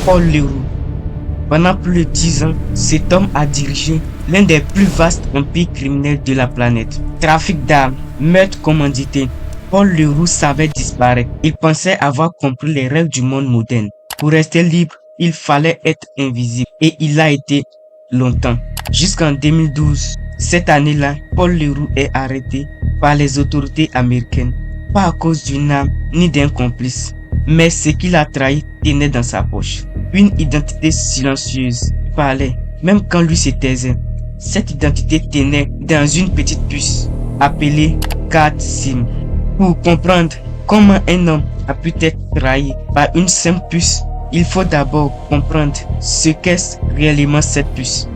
Paul Leroux. Pendant plus de 10 ans, cet homme a dirigé l'un des plus vastes empires criminels de la planète. Trafic d'armes, meurtres commandités. Paul Leroux savait disparaître. Il pensait avoir compris les règles du monde moderne. Pour rester libre, il fallait être invisible. Et il l'a été longtemps. Jusqu'en 2012, cette année-là, Paul Leroux est arrêté par les autorités américaines. Pas à cause d'une arme ni d'un complice, mais ce qu'il a trahi tenait dans sa poche. Une identité silencieuse parlait, même quand lui se taisait. Cette identité tenait dans une petite puce appelée carte SIM. Pour comprendre comment un homme a pu être trahi par une simple puce, il faut d'abord comprendre ce qu'est réellement cette puce.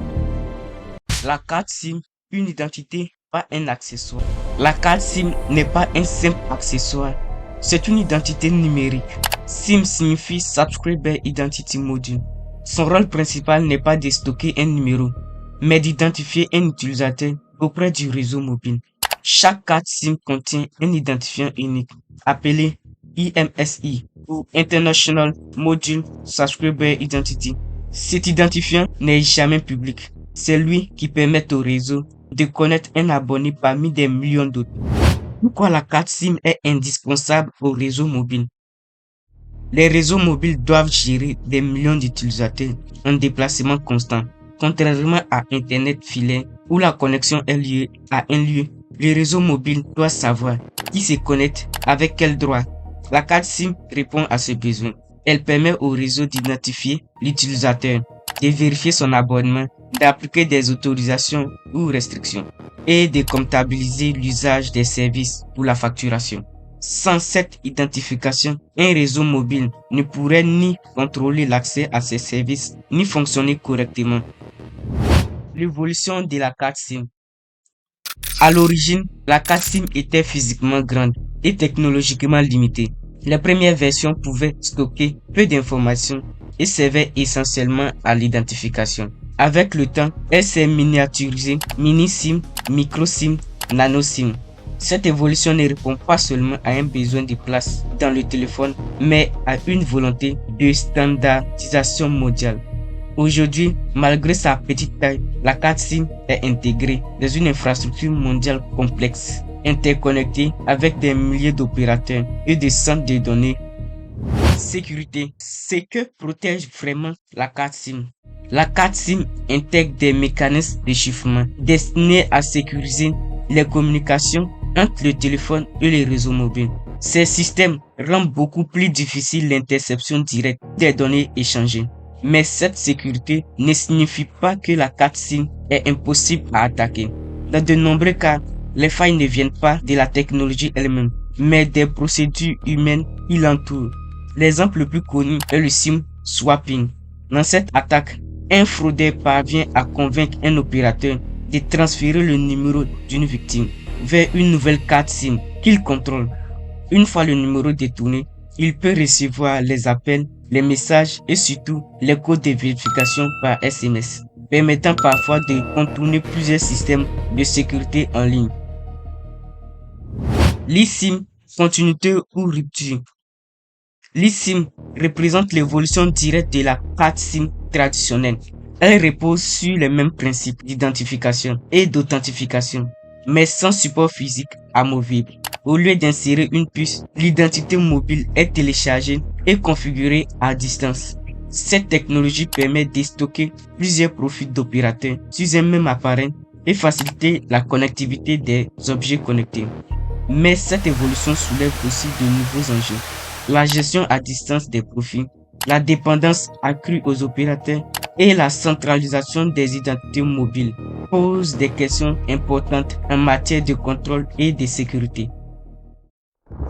La carte SIM, une identité, pas un accessoire. La carte SIM n'est pas un simple accessoire, c'est une identité numérique. SIM signifie Subscriber Identity Module. Son rôle principal n'est pas de stocker un numéro, mais d'identifier un utilisateur auprès du réseau mobile. Chaque carte SIM contient un identifiant unique, appelé IMSI ou International Module Subscriber Identity. Cet identifiant n'est jamais public. C'est lui qui permet au réseau de connaître un abonné parmi des millions d'autres. Pourquoi la carte SIM est indispensable au réseau mobile? Les réseaux mobiles doivent gérer des millions d'utilisateurs en déplacement constant. Contrairement à Internet filaire où la connexion est liée à un lieu, le réseau mobile doit savoir qui se connecte avec quel droit. La carte SIM répond à ce besoin. Elle permet au réseau d'identifier l'utilisateur, de vérifier son abonnement, d'appliquer des autorisations ou restrictions et de comptabiliser l'usage des services pour la facturation. Sans cette identification, un réseau mobile ne pourrait ni contrôler l'accès à ces services, ni fonctionner correctement. L'évolution de la carte SIM. À l'origine, la carte SIM était physiquement grande et technologiquement limitée. Les premières versions pouvaient stocker peu d'informations et servaient essentiellement à l'identification. Avec le temps, elle s'est miniaturisée, mini SIM, micro SIM, nano SIM. Cette évolution ne répond pas seulement à un besoin de place dans le téléphone, mais à une volonté de standardisation mondiale. Aujourd'hui, malgré sa petite taille, la carte SIM est intégrée dans une infrastructure mondiale complexe, interconnectée avec des milliers d'opérateurs et de centres de données. Sécurité. Ce que protège vraiment la carte SIM. La carte SIM intègre des mécanismes de chiffrement destinés à sécuriser les communications entre le téléphone et les réseaux mobiles. Ces systèmes rendent beaucoup plus difficile l'interception directe des données échangées. Mais cette sécurité ne signifie pas que la carte SIM est impossible à attaquer. Dans de nombreux cas, les failles ne viennent pas de la technologie elle-même, mais des procédures humaines qui l'entourent. L'exemple le plus connu est le SIM swapping. Dans cette attaque, un fraudeur parvient à convaincre un opérateur de transférer le numéro d'une victime vers une nouvelle carte SIM qu'il contrôle. Une fois le numéro détourné, il peut recevoir les appels, les messages et surtout les codes de vérification par SMS, permettant parfois de contourner plusieurs systèmes de sécurité en ligne. l'eSIM, continuité ou rupture. l'eSIM représente l'évolution directe de la carte SIM traditionnelle. Elle repose sur les mêmes principes d'identification et d'authentification, mais sans support physique amovible. Au lieu d'insérer une puce, l'identité mobile est téléchargée et configurée à distance. Cette technologie permet de stocker plusieurs profils d'opérateurs sur un même appareil et faciliter la connectivité des objets connectés. Mais cette évolution soulève aussi de nouveaux enjeux. La gestion à distance des profils, la dépendance accrue aux opérateurs et la centralisation des identités mobiles posent des questions importantes en matière de contrôle et de sécurité.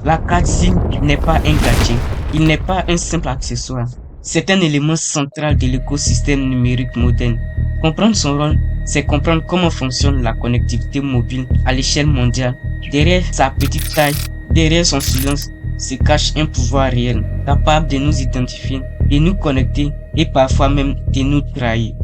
La carte SIM n'est pas un gadget, il n'est pas un simple accessoire. C'est un élément central de l'écosystème numérique moderne. Comprendre son rôle, c'est comprendre comment fonctionne la connectivité mobile à l'échelle mondiale. Derrière sa petite taille, derrière son silence, se cache un pouvoir réel, capable de nous identifier, de nous connecter et parfois même de nous trahir.